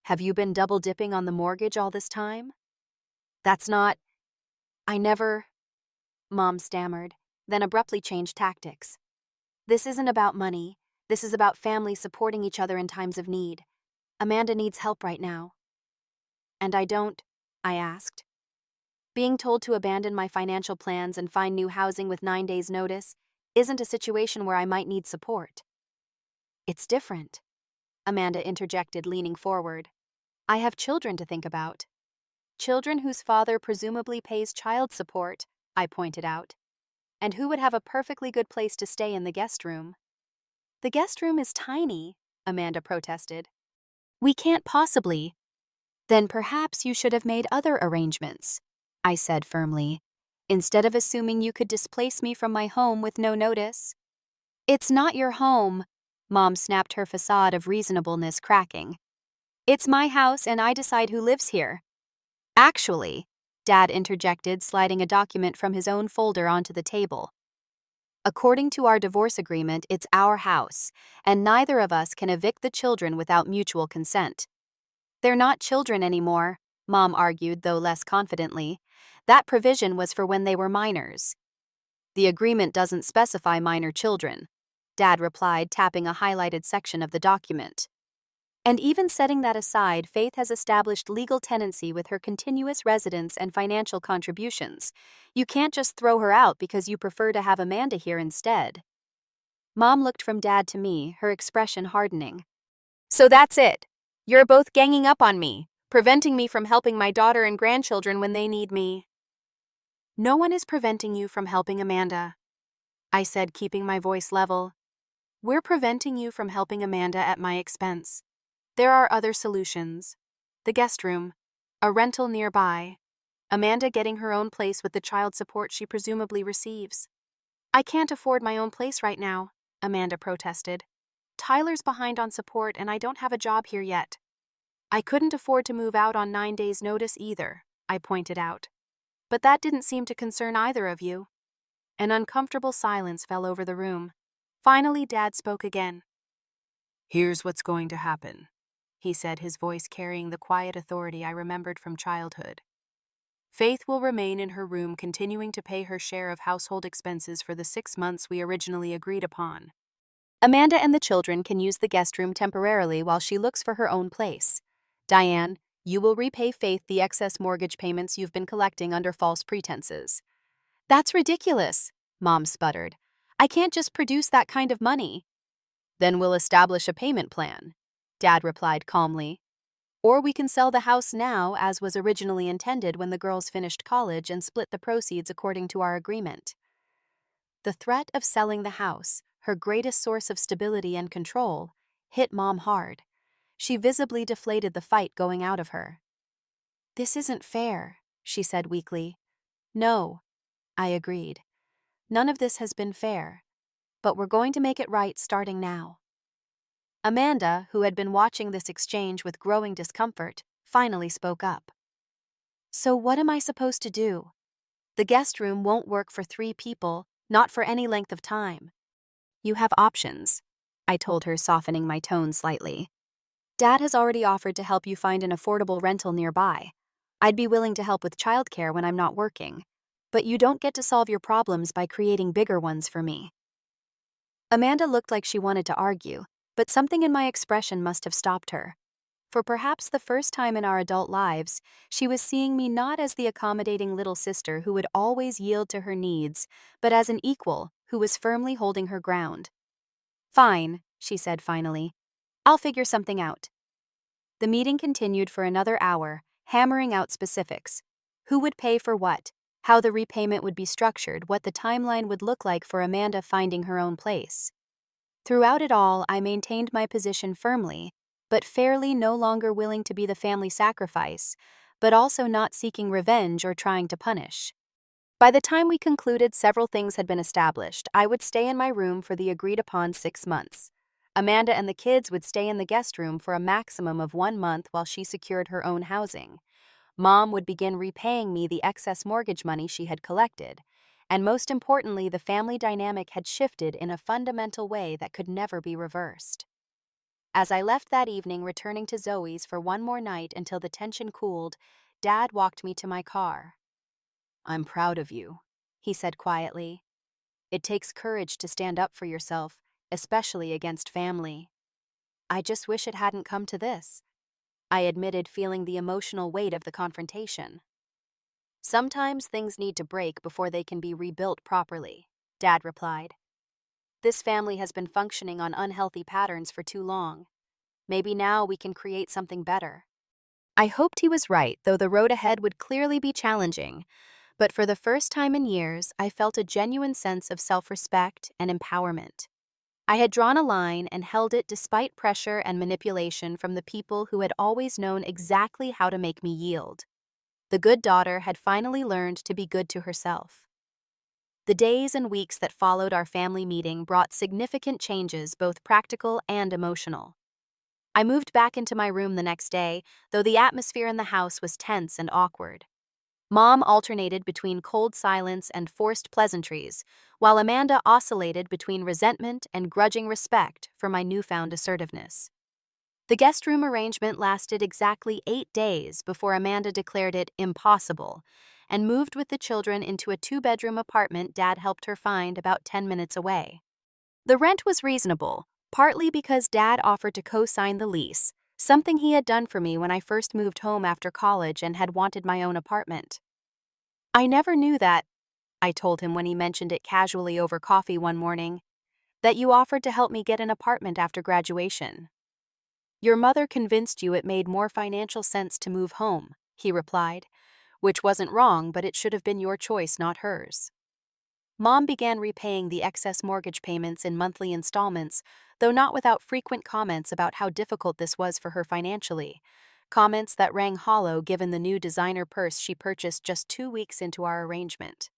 Have you been double-dipping on the mortgage all this time? That's not... I never... Mom stammered, then abruptly changed tactics. This isn't about money. This is about family supporting each other in times of need. Amanda needs help right now. And I don't, I asked. Being told to abandon my financial plans and find new housing with 9 days' notice isn't a situation where I might need support. It's different, Amanda interjected, leaning forward. I have children to think about. Children whose father presumably pays child support, I pointed out. And who would have a perfectly good place to stay in the guest room. The guest room is tiny, Amanda protested. We can't possibly. Then perhaps you should have made other arrangements, I said firmly, instead of assuming you could displace me from my home with no notice. It's not your home, Mom snapped, her facade of reasonableness cracking. It's my house and I decide who lives here. Actually, Dad interjected, sliding a document from his own folder onto the table. According to our divorce agreement, it's our house, and neither of us can evict the children without mutual consent. They're not children anymore, Mom argued, though less confidently. That provision was for when they were minors. The agreement doesn't specify minor children, Dad replied, tapping a highlighted section of the document. And even setting that aside, Faith has established legal tenancy with her continuous residence and financial contributions. You can't just throw her out because you prefer to have Amanda here instead. Mom looked from Dad to me, her expression hardening. So that's it. You're both ganging up on me, preventing me from helping my daughter and grandchildren when they need me. No one is preventing you from helping Amanda, I said, keeping my voice level. We're preventing you from helping Amanda at my expense. There are other solutions. The guest room, a rental nearby, Amanda getting her own place with the child support she presumably receives. I can't afford my own place right now, Amanda protested. Tyler's behind on support and I don't have a job here yet. I couldn't afford to move out on 9 days' notice either, I pointed out. But that didn't seem to concern either of you. An uncomfortable silence fell over the room. Finally, Dad spoke again. Here's what's going to happen, he said, his voice carrying the quiet authority I remembered from childhood. Faith will remain in her room, continuing to pay her share of household expenses for the 6 months we originally agreed upon. Amanda and the children can use the guest room temporarily while she looks for her own place. Diane, you will repay Faith the excess mortgage payments you've been collecting under false pretenses. That's ridiculous, Mom sputtered. I can't just produce that kind of money. Then we'll establish a payment plan, Dad replied calmly. Or we can sell the house now as was originally intended when the girls finished college and split the proceeds according to our agreement. The threat of selling the house, her greatest source of stability and control, hit Mom hard. She visibly deflated the fight going out of her. This isn't fair, she said weakly. No, I agreed. None of this has been fair, but we're going to make it right starting now. Amanda, who had been watching this exchange with growing discomfort, finally spoke up. So what am I supposed to do? The guest room won't work for 3 people, not for any length of time. You have options, I told her, softening my tone slightly. Dad has already offered to help you find an affordable rental nearby. I'd be willing to help with childcare when I'm not working. But you don't get to solve your problems by creating bigger ones for me. Amanda looked like she wanted to argue, but something in my expression must have stopped her. For perhaps the first time in our adult lives, she was seeing me not as the accommodating little sister who would always yield to her needs, but as an equal who was firmly holding her ground. Fine, she said finally. I'll figure something out. The meeting continued for another hour, hammering out specifics. Who would pay for what? How the repayment would be structured, what the timeline would look like for Amanda finding her own place. Throughout it all, I maintained my position firmly, but fairly, no longer willing to be the family sacrifice, but also not seeking revenge or trying to punish. By the time we concluded several things had been established, I would stay in my room for the agreed-upon 6 months. Amanda and the kids would stay in the guest room for a maximum of 1 month while she secured her own housing. Mom would begin repaying me the excess mortgage money she had collected, and most importantly, the family dynamic had shifted in a fundamental way that could never be reversed. As I left that evening, returning to Zoe's for one more night until the tension cooled, Dad walked me to my car. I'm proud of you, he said quietly. It takes courage to stand up for yourself, especially against family. I just wish it hadn't come to this, I admitted, feeling the emotional weight of the confrontation. Sometimes things need to break before they can be rebuilt properly, Dad replied. This family has been functioning on unhealthy patterns for too long. Maybe now we can create something better. I hoped he was right, though the road ahead would clearly be challenging. But for the first time in years, I felt a genuine sense of self-respect and empowerment. I had drawn a line and held it despite pressure and manipulation from the people who had always known exactly how to make me yield. The good daughter had finally learned to be good to herself. The days and weeks that followed our family meeting brought significant changes, both practical and emotional. I moved back into my room the next day, though the atmosphere in the house was tense and awkward. Mom alternated between cold silence and forced pleasantries, while Amanda oscillated between resentment and grudging respect for my newfound assertiveness. The guest room arrangement lasted exactly 8 days before Amanda declared it impossible, and moved with the children into a 2-bedroom apartment Dad helped her find about 10 minutes away. The rent was reasonable, partly because Dad offered to co-sign the lease, something he had done for me when I first moved home after college and had wanted my own apartment. "I never knew that," I told him when he mentioned it casually over coffee one morning, "that you offered to help me get an apartment after graduation." "Your mother convinced you it made more financial sense to move home," he replied, "which wasn't wrong, but it should have been your choice, not hers." Mom began repaying the excess mortgage payments in monthly installments, though not without frequent comments about how difficult this was for her financially. Comments that rang hollow given the new designer purse she purchased just 2 weeks into our arrangement.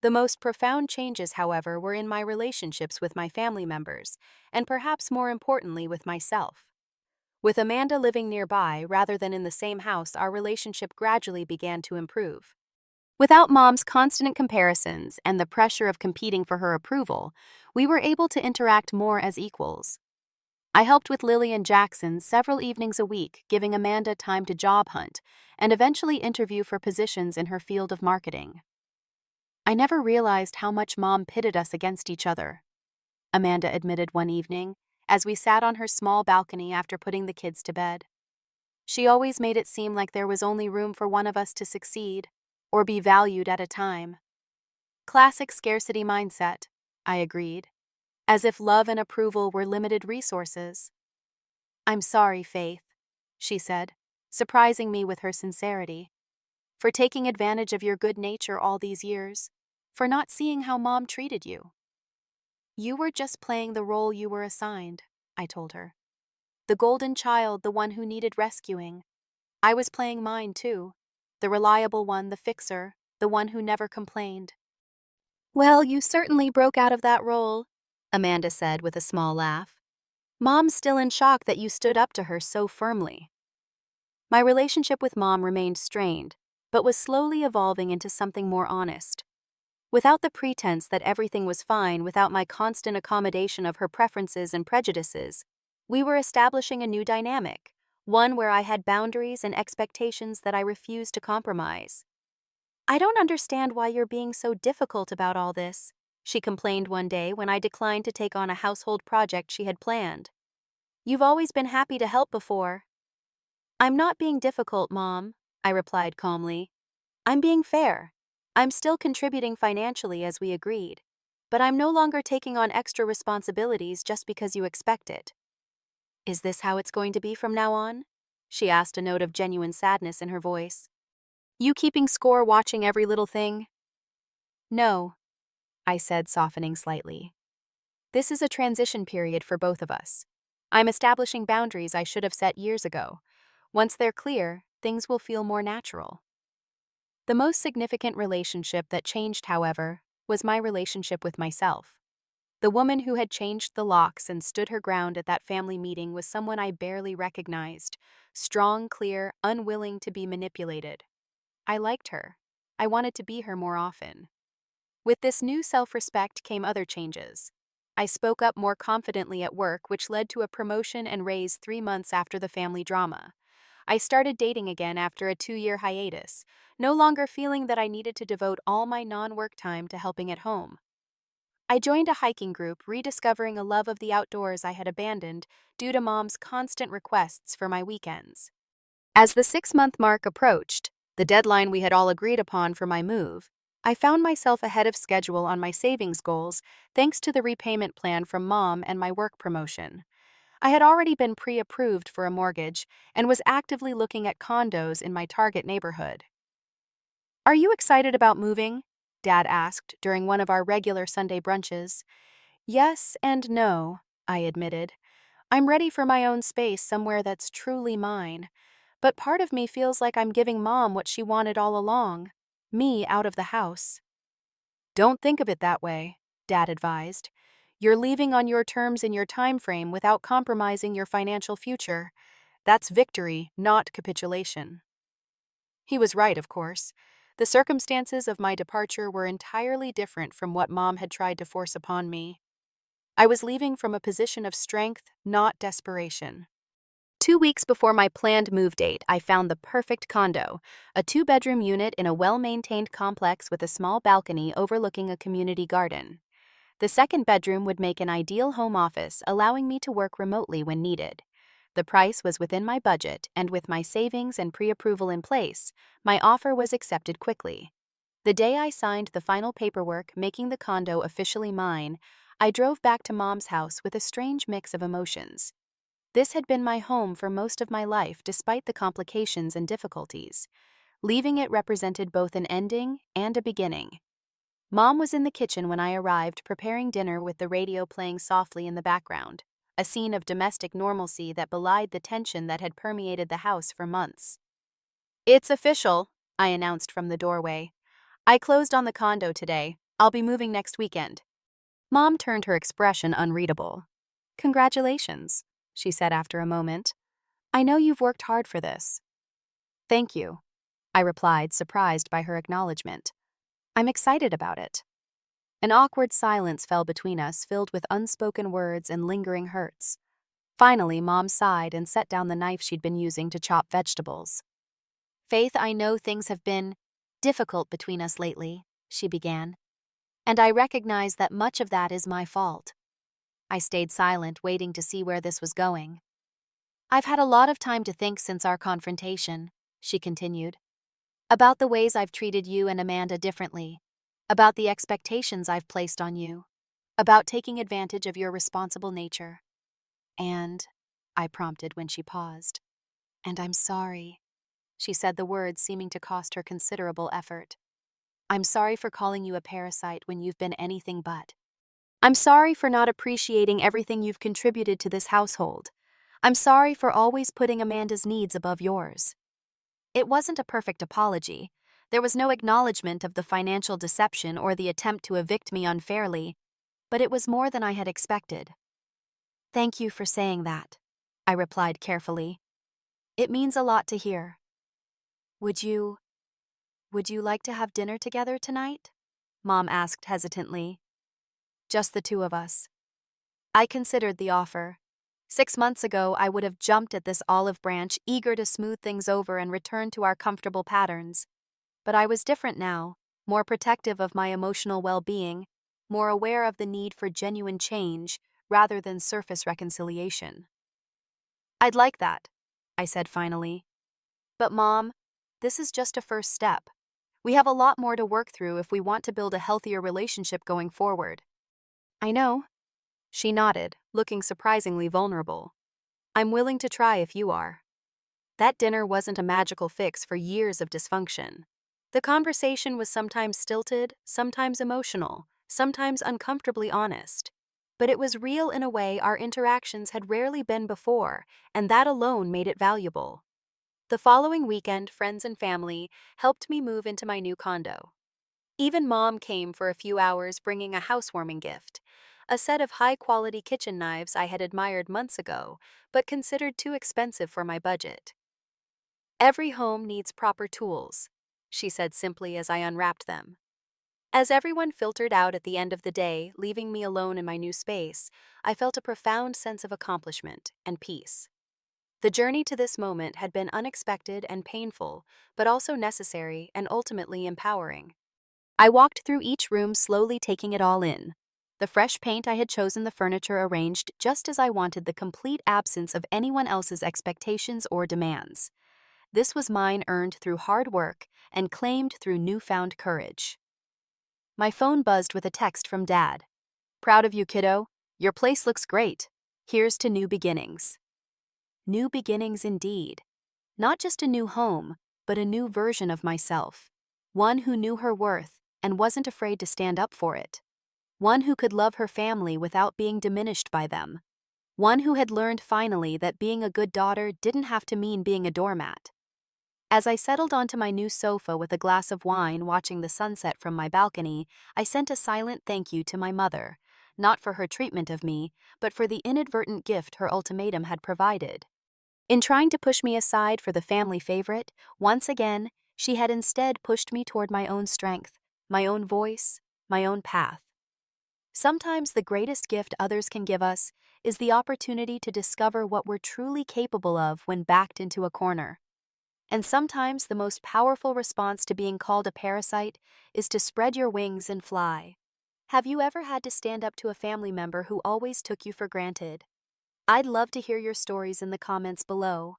The most profound changes, however, were in my relationships with my family members, and perhaps more importantly with myself. With Amanda living nearby rather than in the same house, our relationship gradually began to improve. Without Mom's constant comparisons and the pressure of competing for her approval, we were able to interact more as equals. I helped with Lily and Jackson several evenings a week, giving Amanda time to job hunt and eventually interview for positions in her field of marketing. "I never realized how much Mom pitted us against each other," Amanda admitted one evening, as we sat on her small balcony after putting the kids to bed. "She always made it seem like there was only room for one of us to succeed, or be valued at a time." "Classic scarcity mindset," I agreed, "as if love and approval were limited resources." "I'm sorry, Faith," she said, surprising me with her sincerity, "for taking advantage of your good nature all these years, for not seeing how Mom treated you." "You were just playing the role you were assigned," I told her. "The golden child, the one who needed rescuing. I was playing mine too, the reliable one, the fixer, the one who never complained." "Well, you certainly broke out of that role," Amanda said with a small laugh. "Mom's still in shock that you stood up to her so firmly." My relationship with Mom remained strained, but was slowly evolving into something more honest. Without the pretense that everything was fine, without my constant accommodation of her preferences and prejudices, we were establishing a new dynamic, one where I had boundaries and expectations that I refused to compromise. "I don't understand why you're being so difficult about all this," she complained one day when I declined to take on a household project she had planned. "You've always been happy to help before." "I'm not being difficult, Mom," I replied calmly. "I'm being fair. I'm still contributing financially as we agreed, but I'm no longer taking on extra responsibilities just because you expect it." "Is this how it's going to be from now on?" she asked, a note of genuine sadness in her voice. "You keeping score, watching every little thing?" "No," I said, softening slightly. "This is a transition period for both of us. I'm establishing boundaries I should have set years ago. Once they're clear, things will feel more natural." The most significant relationship that changed, however, was my relationship with myself. The woman who had changed the locks and stood her ground at that family meeting was someone I barely recognized, strong, clear, unwilling to be manipulated. I liked her. I wanted to be her more often. With this new self-respect came other changes. I spoke up more confidently at work, which led to a promotion and raise 3 months after the family drama. I started dating again after a 2-year hiatus, no longer feeling that I needed to devote all my non-work time to helping at home. I joined a hiking group, rediscovering a love of the outdoors I had abandoned due to Mom's constant requests for my weekends. As the 6-month mark approached, the deadline we had all agreed upon for my move, I found myself ahead of schedule on my savings goals thanks to the repayment plan from Mom and my work promotion. I had already been pre-approved for a mortgage and was actively looking at condos in my target neighborhood. "Are you excited about moving?" Dad asked during one of our regular Sunday brunches. "Yes and no," I admitted. "I'm ready for my own space, somewhere that's truly mine. But part of me feels like I'm giving Mom what she wanted all along, me out of the house." "Don't think of it that way," Dad advised. "You're leaving on your terms in your time frame without compromising your financial future. That's victory, not capitulation." He was right, of course. The circumstances of my departure were entirely different from what Mom had tried to force upon me. I was leaving from a position of strength, not desperation. 2 weeks before my planned move date, I found the perfect condo, a 2-bedroom unit in a well-maintained complex with a small balcony overlooking a community garden. The second bedroom would make an ideal home office, allowing me to work remotely when needed. The price was within my budget, and with my savings and pre-approval in place, my offer was accepted quickly. The day I signed the final paperwork making the condo officially mine, I drove back to Mom's house with a strange mix of emotions. This had been my home for most of my life despite the complications and difficulties. Leaving it represented both an ending and a beginning. Mom was in the kitchen when I arrived, preparing dinner with the radio playing softly in the background, a scene of domestic normalcy that belied the tension that had permeated the house for months. "It's official," I announced from the doorway. "I closed on the condo today. I'll be moving next weekend." Mom turned her expression unreadable. "Congratulations," she said after a moment. "I know you've worked hard for this." "Thank you," I replied, surprised by her acknowledgement. "I'm excited about it." An awkward silence fell between us, filled with unspoken words and lingering hurts. Finally, Mom sighed and set down the knife she'd been using to chop vegetables. "Faith, I know things have been difficult between us lately," she began, "and I recognize that much of that is my fault." I stayed silent, waiting to see where this was going. "I've had a lot of time to think since our confrontation," she continued, "about the ways I've treated you and Amanda differently, about the expectations I've placed on you, about taking advantage of your responsible nature. And," I prompted when she paused, "and I'm sorry." She said the words seeming to cost her considerable effort. "I'm sorry for calling you a parasite when you've been anything but. I'm sorry for not appreciating everything you've contributed to this household. I'm sorry for always putting Amanda's needs above yours." It wasn't a perfect apology. There was no acknowledgement of the financial deception or the attempt to evict me unfairly, but it was more than I had expected. "Thank you for saying that," I replied carefully. "It means a lot to hear." Would you like to have dinner together tonight?" Mom asked hesitantly. "Just the two of us." I considered the offer. 6 months ago, I would have jumped at this olive branch, eager to smooth things over and return to our comfortable patterns. But I was different now, more protective of my emotional well-being, more aware of the need for genuine change rather than surface reconciliation. "I'd like that," I said finally. "But Mom, this is just a first step. We have a lot more to work through if we want to build a healthier relationship going forward." "I know." She nodded, looking surprisingly vulnerable. "I'm willing to try if you are." That dinner wasn't a magical fix for years of dysfunction. The conversation was sometimes stilted, sometimes emotional, sometimes uncomfortably honest. But it was real in a way our interactions had rarely been before, and that alone made it valuable. The following weekend, friends and family helped me move into my new condo. Even Mom came for a few hours, bringing a housewarming gift, a set of high-quality kitchen knives I had admired months ago, but considered too expensive for my budget. "Every home needs proper tools," she said simply as I unwrapped them. As everyone filtered out at the end of the day, leaving me alone in my new space, I felt a profound sense of accomplishment and peace. The journey to this moment had been unexpected and painful, but also necessary and ultimately empowering. I walked through each room, slowly taking it all in. The fresh paint I had chosen, the furniture arranged just as I wanted, the complete absence of anyone else's expectations or demands. This was mine, earned through hard work and claimed through newfound courage. My phone buzzed with a text from Dad. "Proud of you, kiddo. Your place looks great. Here's to new beginnings." New beginnings indeed. Not just a new home, but a new version of myself. One who knew her worth and wasn't afraid to stand up for it. One who could love her family without being diminished by them. One who had learned finally that being a good daughter didn't have to mean being a doormat. As I settled onto my new sofa with a glass of wine, watching the sunset from my balcony, I sent a silent thank you to my mother, not for her treatment of me, but for the inadvertent gift her ultimatum had provided. In trying to push me aside for the family favorite, once again, she had instead pushed me toward my own strength, my own voice, my own path. Sometimes the greatest gift others can give us is the opportunity to discover what we're truly capable of when backed into a corner. And sometimes the most powerful response to being called a parasite is to spread your wings and fly. Have you ever had to stand up to a family member who always took you for granted? I'd love to hear your stories in the comments below.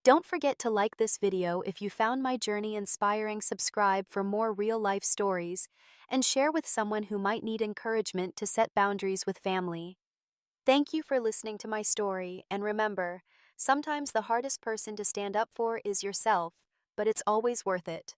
Don't forget to like this video if you found my journey inspiring, subscribe for more real-life stories, and share with someone who might need encouragement to set boundaries with family. Thank you for listening to my story, and remember, sometimes the hardest person to stand up for is yourself, but it's always worth it.